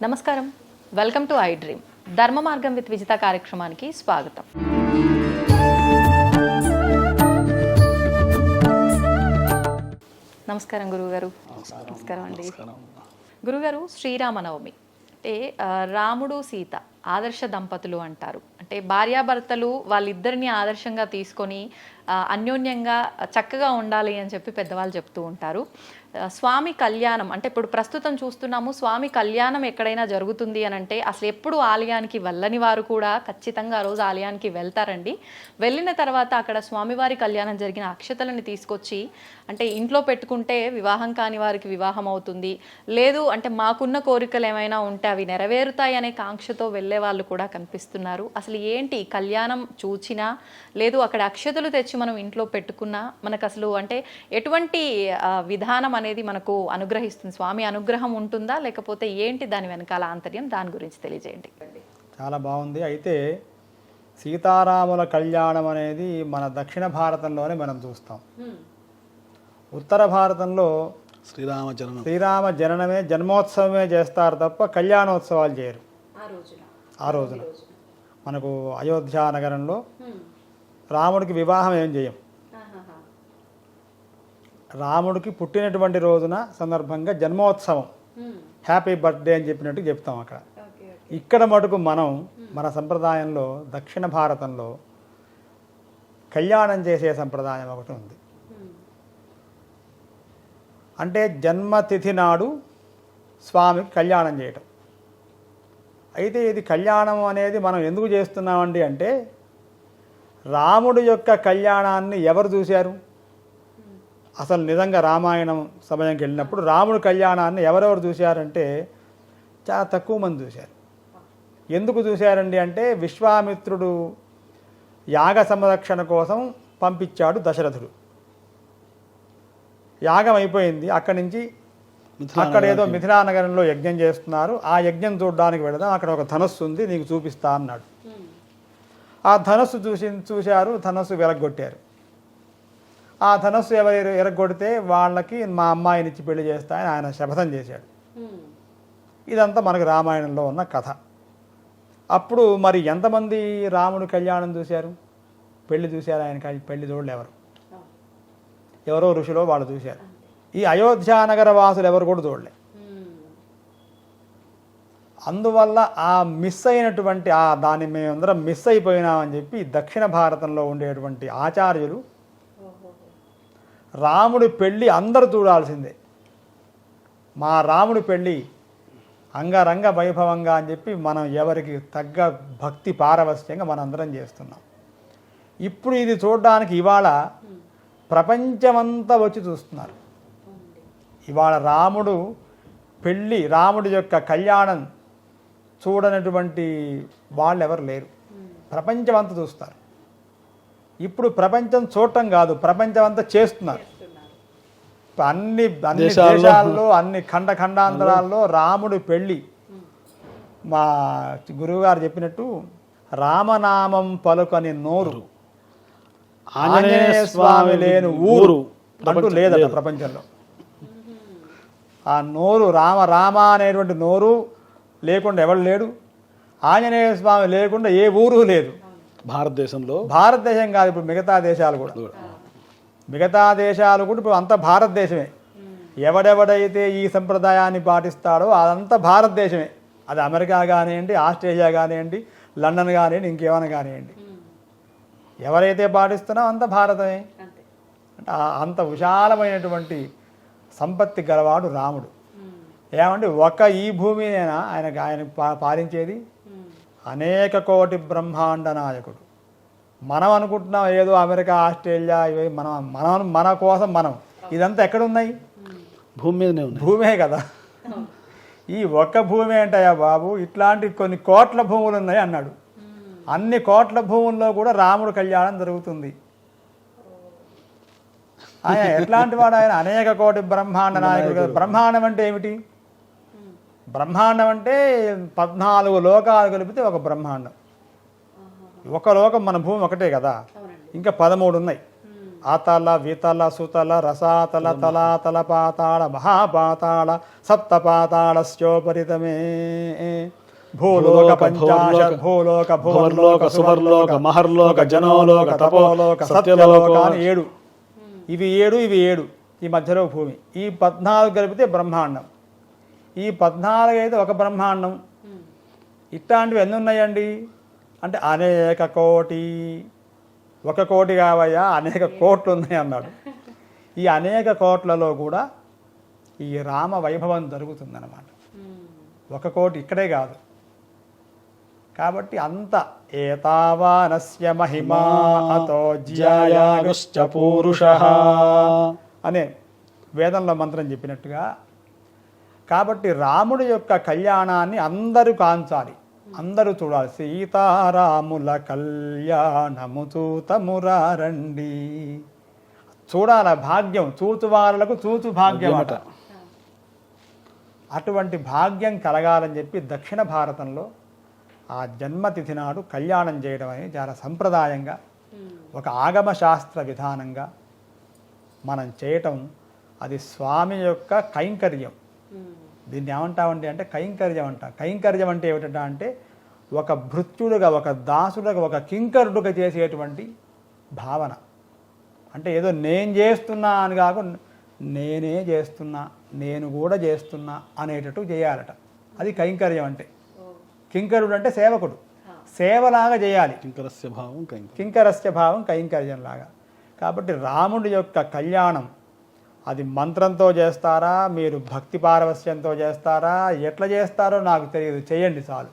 నమస్కారం, welcome to I dream. ధర్మ మార్గం విత్ విజిత కార్యక్రమానికి స్వాగతం. నమస్కారం గురువుగారు. నమస్కారం అండి గురుగారు. శ్రీరామనవమి అంటే రాముడు సీత ఆదర్శ దంపతులు అంటారు. అంటే భార్యాభర్తలు వాళ్ళిద్దరిని ఆదర్శంగా తీసుకొని అన్యోన్యంగా చక్కగా ఉండాలి అని చెప్పి పెద్దవాళ్ళు చెప్తూ ఉంటారు. స్వామి కళ్యాణం అంటే ఇప్పుడు ప్రస్తుతం చూస్తున్నాము, స్వామి కళ్యాణం ఎక్కడైనా జరుగుతుంది అని అంటే అసలు ఎప్పుడు ఆలయానికి వెళ్ళని వారు కూడా ఖచ్చితంగా ఆ రోజు ఆలయానికి వెళ్తారండి. వెళ్ళిన తర్వాత అక్కడ స్వామివారి కళ్యాణం జరిగిన అక్షతలను తీసుకొచ్చి అంటే ఇంట్లో పెట్టుకుంటే వివాహం కాని వారికి వివాహం అవుతుంది, లేదు అంటే మాకున్న కోరికలు ఏమైనా ఉంటే అవి నెరవేరుతాయి అనే కాంక్షతో వెళ్ళే వాళ్ళు కూడా కనిపిస్తున్నారు. అసలు ఏంటి కళ్యాణం చూచినా లేదు అక్కడ అక్షతలు తెచ్చి మనం ఇంట్లో పెట్టుకున్నా మనకు అసలు అంటే ఎటువంటి విధానం అనేది మనకు అనుగ్రహిస్తుంది? స్వామి అనుగ్రహం ఉంటుందా లేకపోతే ఏంటి దాని వెనకాల ఆంతర్యం? దాని గురించి తెలియజేయండి. చాలా బాగుంది. అయితే సీతారాముల కళ్యాణం అనేది మన దక్షిణ భారతంలోనే మనం చూస్తాం. ఉత్తర భారతంలో శ్రీరామ జననమే జన్మోత్సవమే చేస్తారు తప్ప కళ్యాణోత్సవాలు చేయరు. ఆ రోజున మనకు అయోధ్య నగరంలో రాముడికి వివాహం ఏం చేయం. రాముడికి పుట్టినటువంటి రోజున సందర్భంగా జన్మోత్సవం, హ్యాపీ బర్త్డే అని చెప్పినట్టు చెప్తాం అక్కడ. ఇక్కడ మటుకు మనం మన సంప్రదాయంలో దక్షిణ భారతంలో కళ్యాణం చేసే సంప్రదాయం ఒకటి ఉంది. అంటే జన్మతిథి నాడు స్వామికి కళ్యాణం చేయటం. అయితే ఇది కళ్యాణం అనేది మనం ఎందుకు చేస్తున్నామండి అంటే రాముడి యొక్క కళ్యాణాన్ని ఎవరు చూశారు? అసలు నిజంగా రామాయణం సమయంకి వెళ్ళినప్పుడు రాముడి కళ్యాణాన్ని ఎవరెవరు చూశారంటే చాలా తక్కువ మంది చూశారు. ఎందుకు చూశారండి అంటే విశ్వామిత్రుడు యాగ సంరక్షణ కోసం పంపించాడు దశరథుడు. యాగం అయిపోయింది, అక్కడి నుంచి అక్కడ ఏదో మిథిలా నగరంలో యజ్ఞం చేస్తున్నారు, ఆ యజ్ఞం చూడడానికి వెళదాం, అక్కడ ఒక ధనస్సు ఉంది నీకు చూపిస్తా అన్నాడు. ఆ ధనస్సు చూశారు, ధనస్సు వెలగొట్టారు. ఆ ధనస్సు ఎవరు ఎరగొడితే వాళ్ళకి మా అమ్మాయినిచ్చి పెళ్లి చేస్తాయని ఆయన శపథం చేశాడు. ఇదంతా మనకు రామాయణంలో ఉన్న కథ. అప్పుడు మరి ఎంతమంది రాముడు కళ్యాణం చూశారు? పెళ్లి చూశారు, ఆయన పెళ్లి చూడలు ఎవరో ఋషులో వాళ్ళు చూశారు. ఈ అయోధ్య నగర వాసులు ఎవరు కూడా చూడలే. అందువల్ల ఆ మిస్ అయినటువంటి దాన్ని మేమందరం మిస్ అయిపోయినామని చెప్పి దక్షిణ భారతంలో ఉండేటువంటి ఆచార్యులు రాముడి పెళ్ళి అందరూ చూడాల్సిందే, మా రాముడి పెళ్ళి అంగరంగ వైభవంగా అని చెప్పి మనం ఎవరికి తగ్గ భక్తి పారవస్యంగా మనందరం చేస్తున్నాం. ఇప్పుడు ఇది చూడడానికి ఇవాళ ప్రపంచమంతా వచ్చి చూస్తున్నారు. ఇవాళ రాముడు పెళ్ళి, రాముడి యొక్క కళ్యాణం చూడనటువంటి వాళ్ళు ఎవరు లేరు. ప్రపంచం అంతా చూస్తారు. ఇప్పుడు ప్రపంచం చూడటం కాదు, ప్రపంచం అంతా చేస్తున్నారు. అన్ని దేశాల్లో అన్ని ఖండాంతరాల్లో రాముడి పెళ్ళి. మా గురువుగారు చెప్పినట్టు రామనామం పలుకని నోరు, ఆంజనేయ స్వామి లేని ఊరు అంటూ లేదట ప్రపంచంలో. ఆ నోరు రామ అనేటువంటి నోరు లేకుండా ఎవరు లేడు. ఆంజనేయ స్వామి లేకుండా ఏ ఊరు లేదు భారతదేశం కాదు, ఇప్పుడు మిగతా దేశాలు కూడా ఇప్పుడు అంతా భారతదేశమే. ఎవడెవడైతే ఈ సంప్రదాయాన్ని పాటిస్తాడో అదంతా భారతదేశమే. అది అమెరికా కానివ్వండి, ఆస్ట్రేలియా కానివ్వండి, లండన్ కానివ్వండి, ఇంకేమైనా కానివ్వండి, ఎవరైతే పాటిస్తున్నారో అంత భారతమే. అంటే అంత విశాలమైనటువంటి సంపత్తి గలవాడు రాముడు. ఏమంటే ఈ భూమినేనా ఆయన పాలించేది? అనేక కోటి బ్రహ్మాండ నాయకుడు. మనం అనుకుంటున్నాం ఏదో అమెరికా, ఆస్ట్రేలియా ఇవి మన కోసం మనం. ఇదంతా ఎక్కడున్నాయి? భూమి మీదనే ఉన్నాయి. భూమే కదా. ఈ ఒక్క భూమి ఏంటయ్యా బాబు, ఇట్లాంటి కొన్ని కోట్ల భూములు ఉన్నాయి అన్నాడు. అన్ని కోట్ల భూముల్లో కూడా రాముడు కళ్యాణం జరుగుతుంది. ఆయన ఎట్లాంటి వాడు? ఆయన అనేక కోటి బ్రహ్మాండ నాయకుడు కదా. బ్రహ్మాండం అంటే ఏమిటి? బ్రహ్మాండం అంటే 14 లోకాలు కలిపితే ఒక బ్రహ్మాండం. ఒక లోకం మన భూమి ఒకటే కదా, ఇంకా 13 ఉన్నాయి. అతల వితల సుతల రసాతల తలాతల పాతాళ మహాపాతాళ సప్తపాతాళస్యోపరితమే భూలోక పంచాశత్ భూలోక భువర్లోక సువర్లోక మహర్లోక జనోలోక తపోలోక సత్యలోక అని 7. ఇవి 7 ఈ మధ్యలో భూమి. ఈ 14 కలిపితే బ్రహ్మాండం. ఈ 14 అయితే ఒక బ్రహ్మాండం. ఇట్లాంటివి ఎన్ని ఉన్నాయండి అంటే అనేక కోటి. 1 కోటి కావయ్యా, అనేక కోట్లు ఉన్నాయి అన్నాడు. ఈ అనేక కోట్లలో కూడా ఈ రామ వైభవం జరుగుతుందన్నమాట. 1 కోటి ఇక్కడే కాదు. కాబట్టి అంత ఏతావానస్య మహిమా అతో జ్యాయాగుశ్చ పూరుషః అనే వేదంలో మంత్రం చెప్పినట్టుగా, కాబట్టి రాముడి యొక్క కళ్యాణాన్ని అందరూ కాంచాలి, అందరూ చూడాలి. సీతారాముల కళ్యాణము చూతమురారండి. చూడాల భాగ్యం, చూచువారులకు చూచు భాగ్యం అట. అటువంటి భాగ్యం కలగాలని చెప్పి దక్షిణ భారతంలో ఆ జన్మతిథి నాడు కళ్యాణం చేయడం అనేది చాలా సంప్రదాయంగా, ఒక ఆగమ శాస్త్ర విధానంగా మనం చేయటం. అది స్వామి యొక్క కైంకర్యం. దీన్ని ఏమంటామండి అంటే కైంకర్యం అంటాం. కైంకర్యం అంటే ఏమిటంటే అంటే ఒక భృత్యుడుగా, ఒక దాసుడుగా, ఒక కింకరుడుగా చేసేటువంటి భావన. అంటే ఏదో నేను చేస్తున్నా అని కాకుండా నేనే చేస్తున్నా, నేను కూడా చేస్తున్నా అనేటట్టు చేయాలట. అది కైంకర్యం అంటే. కింకరుడు అంటే సేవకుడు, సేవలాగా చేయాలి. కింకరస్య భావం కైంకర్యంలాగా. కాబట్టి రాముడి యొక్క కళ్యాణం అది మంత్రంతో చేస్తారా, మీరు భక్తి పారవస్యంతో చేస్తారా, ఎట్లా చేస్తారో నాకు తెలియదు, చేయండి చాలు.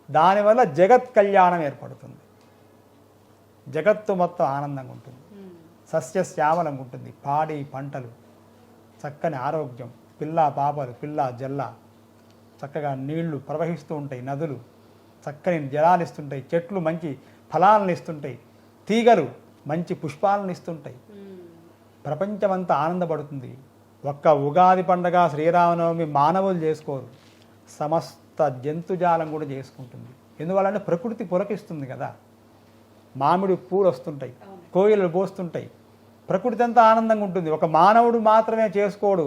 దానివల్ల జగత్ కళ్యాణం ఏర్పడుతుంది. జగత్తు మొత్తం ఆనందంగా ఉంటుంది, సస్యశ్యామలంగా ఉంటుంది. పాడి పంటలు, చక్కని ఆరోగ్యం, పిల్ల పాపలు, పిల్ల జల్ల, చక్కగా నీళ్లు ప్రవహిస్తూ ఉంటాయి, నదులు చక్కని జలాలు ఇస్తుంటాయి, చెట్లు మంచి ఫలాలను ఇస్తుంటాయి, తీగలు మంచి పుష్పాలను ఇస్తుంటాయి. ప్రపంచమంతా ఆనందపడుతుంది. ఒక్క ఉగాది పండగ, శ్రీరామనవమి మానవులు చేసుకోరు, సమస్త జంతుజాలం కూడా చేసుకుంటుంది. ఎందువల్లంటే ప్రకృతి పులకిస్తుంది కదా. మామిడి పూలు వస్తుంటాయి, కోయిలు పోస్తుంటాయి, ప్రకృతి అంతా ఆనందంగా ఉంటుంది. ఒక మానవుడు మాత్రమే చేసుకోడు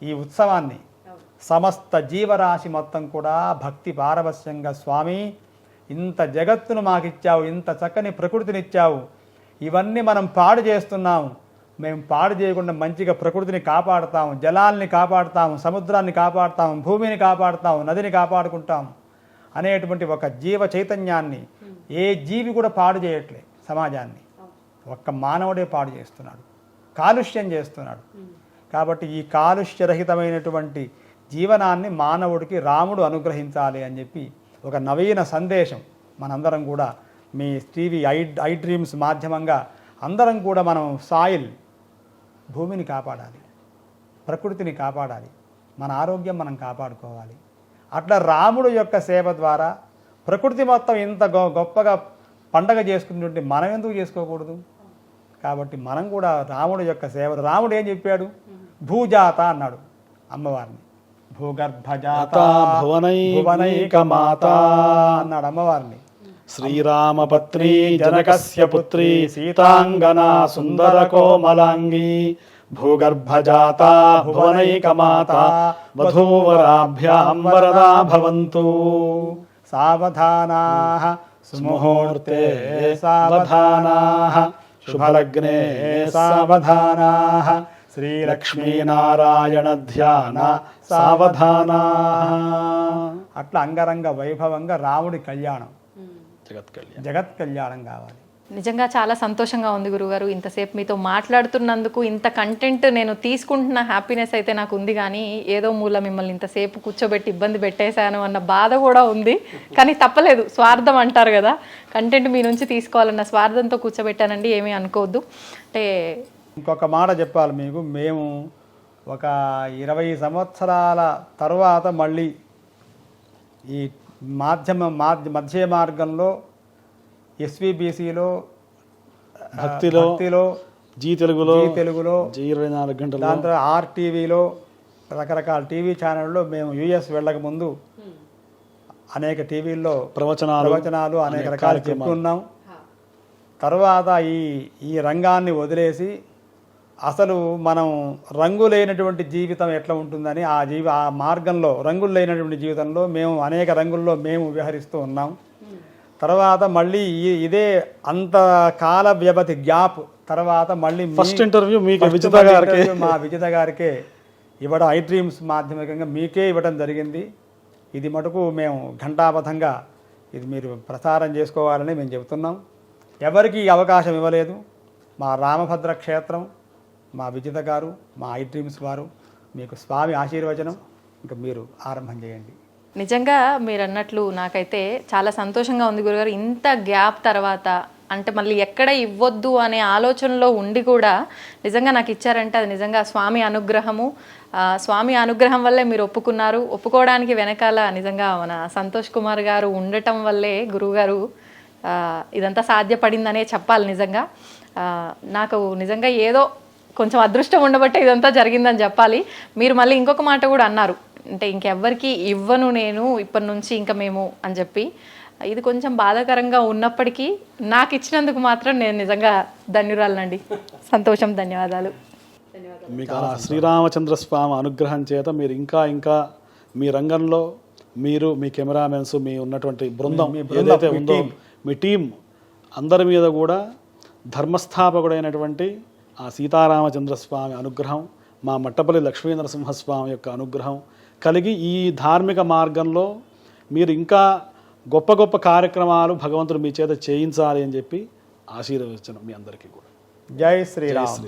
ఈ ఉత్సవాన్ని. సమస్త జీవరాశి మొత్తం కూడా భక్తి పారవస్యంగా, స్వామి ఇంత జగత్తును మాకిచ్చావు, ఇంత చక్కని ప్రకృతినిచ్చావు, ఇవన్నీ మనం పాడు చేస్తున్నాము, మేము పాడు చేయకుండా మంచిగా ప్రకృతిని కాపాడుతాము, జలాల్ని కాపాడుతాము, సముద్రాన్ని కాపాడుతాము, భూమిని కాపాడుతాము, నదిని కాపాడుకుంటాము అనేటువంటి ఒక జీవ చైతన్యాన్ని ఏ జీవి కూడా పాడు చేయట్లే. సమాజాన్ని ఒక్క మానవుడే పాడు చేస్తున్నాడు, కాలుష్యం చేస్తున్నాడు. కాబట్టి ఈ కాలుష్యరహితమైనటువంటి జీవనాన్ని మానవుడికి రాముడు అనుగ్రహించాలి అని చెప్పి ఒక నవీన సందేశం మనందరం కూడా మీ టీవీ ఐ డ్రీమ్స్ మాధ్యమంగా అందరం కూడా మనం సాయిల్, భూమిని కాపాడాలి, ప్రకృతిని కాపాడాలి, మన ఆరోగ్యం మనం కాపాడుకోవాలి. అట్లా రాముడు యొక్క సేవ ద్వారా ప్రకృతి మొత్తం ఇంత గొప్పగా పండగ చేసుకుంటుంటే మనం ఎందుకు చేసుకోకూడదు? కాబట్టి మనం కూడా రాముడు యొక్క సేవ. రాముడు ఏం చెప్పాడు? భూజాత అన్నాడు అమ్మవారిని. భూగర్భజాత భువనైక మాత అన్నాడు అమ్మవారిని. శ్రీరామపత్రి జనకస్య పుత్రి సీతాంగనా సుందర కోమలాంగి భూగర్భజాత భువనైకమాత వధూవరాభ్యాం వరదా భవంతు. సావధానాః సుముహూర్తే సావధానాః శుభలగ్నే సావధానాః శ్రీలక్ష్మీనారాయణ ధ్యాన సావధానాః. అట్లా అంగరంగ వైభవంగా రాముడి కళ్యాణం, జగత్ కళ్యాణం కావాలి. నిజంగా చాలా సంతోషంగా ఉంది గురుగారు. ఇంతసేపు మీతో మాట్లాడుతున్నందుకు, ఇంత కంటెంట్ నేను తీసుకుంటున్న హ్యాపీనెస్ అయితే నాకు ఉంది. కానీ ఏదో మూల మిమ్మల్ని ఇంతసేపు కూర్చోబెట్టి ఇబ్బంది పెట్టేశాను అన్న బాధ కూడా ఉంది. కానీ తప్పలేదు, స్వార్థం అంటారు కదా, కంటెంట్ మీ నుంచి తీసుకోవాలన్న స్వార్థంతో కూర్చోబెట్టానండి, ఏమీ అనుకోవద్దు. అంటే ఇంకొక మాట చెప్పాలి మీకు, మేము ఒక 20 సంవత్సరాల తర్వాత మళ్ళీ ఈ మధ్య మార్గంలో ఎస్విబిసిలో భక్తిలో జీ తెలుగులో 24 గంటలు, దాంట్లో ఆర్టీవీలో రకరకాల టీవీ ఛానల్లో మేము యుఎస్ వెళ్ళక ముందు అనేక టీవీల్లో ప్రవచనాలు అనేక రకాలు చెప్పుకున్నాం. తర్వాత ఈ రంగాన్ని వదిలేసి అసలు మనం రంగు లేనటువంటి జీవితం ఎట్లా ఉంటుందని ఆ మార్గంలో రంగులు లేనటువంటి జీవితంలో మేము అనేక రంగుల్లో మేము విహరిస్తూ ఉన్నాం. తర్వాత మళ్ళీ ఇదే అంత కాల వ్యవధి గ్యాప్ తర్వాత మళ్ళీ ఫస్ట్ ఇంటర్వ్యూ మీకు మా విజిత గారికే ఇవ్వడం, ఐ డ్రీమ్స్ మాధ్యమికంగా మీకే ఇవ్వడం జరిగింది. ఇది మటుకు మేము ఘంటాపథంగా ఇది మీరు ప్రసారం చేసుకోవాలని మేము చెబుతున్నాం. ఎవరికి ఈ అవకాశం ఇవ్వలేదు. మా రామభద్ర క్షేత్రం, మా విజిత గారు, మా ఐ డ్రీమ్స్ వారు, మీకు స్వామి ఆశీర్వచనం. ఇంకా మీరు ఆరంభం చేయండి. నిజంగా మీరు అన్నట్లు నాకైతే చాలా సంతోషంగా ఉంది గురుగారు. ఇంత గ్యాప్ తర్వాత అంటే మళ్ళీ ఎక్కడ ఇవ్వద్దు అనే ఆలోచనలో ఉండి కూడా నిజంగా నాకు ఇచ్చారంటే అది నిజంగా స్వామి అనుగ్రహము. స్వామి అనుగ్రహం వల్లే మీరు ఒప్పుకున్నారు. ఒప్పుకోవడానికి వెనకాల నిజంగా మన సంతోష్ కుమార్ గారు ఉండటం వల్లే గురువుగారు ఇదంతా సాధ్యపడిందనే చెప్పాలి. నిజంగా నాకు నిజంగా ఏదో కొంచెం అదృష్టం ఉండబట్టే ఇదంతా జరిగిందని చెప్పాలి. మీరు మళ్ళీ ఇంకొక మాట కూడా అన్నారు, అంటే ఇంకెవ్వరికి ఇవ్వను నేను ఇప్పటి నుంచి ఇంకా మేము అని చెప్పి. ఇది కొంచెం బాధాకరంగా ఉన్నప్పటికీ నాకు ఇచ్చినందుకు మాత్రం నేను నిజంగా ధన్యురాలనండి. సంతోషం, ధన్యవాదాలు. మీకు ఆ శ్రీరామచంద్ర స్వామి అనుగ్రహం చేత మీరు ఇంకా ఇంకా మీ రంగంలో మీరు, మీ కెమెరామెన్స్, మీ ఉన్నటువంటి బృందం ఏదైతే ఉందో మీ టీం అందరి మీద కూడా ధర్మస్థాపకుడైనటువంటి ఆ సీతారామచంద్ర స్వామి అనుగ్రహం, మా మట్టపల్లి లక్ష్మీ నరసింహస్వామి యొక్క అనుగ్రహం కలిగి ఈ ధార్మిక మార్గంలో మీరు ఇంకా గొప్ప గొప్ప కార్యక్రమాలు భగవంతుడు మీ చేత చేయించాలి అని చెప్పి ఆశీర్వదించను మీ అందరికీ కూడా. జై శ్రీరామ్.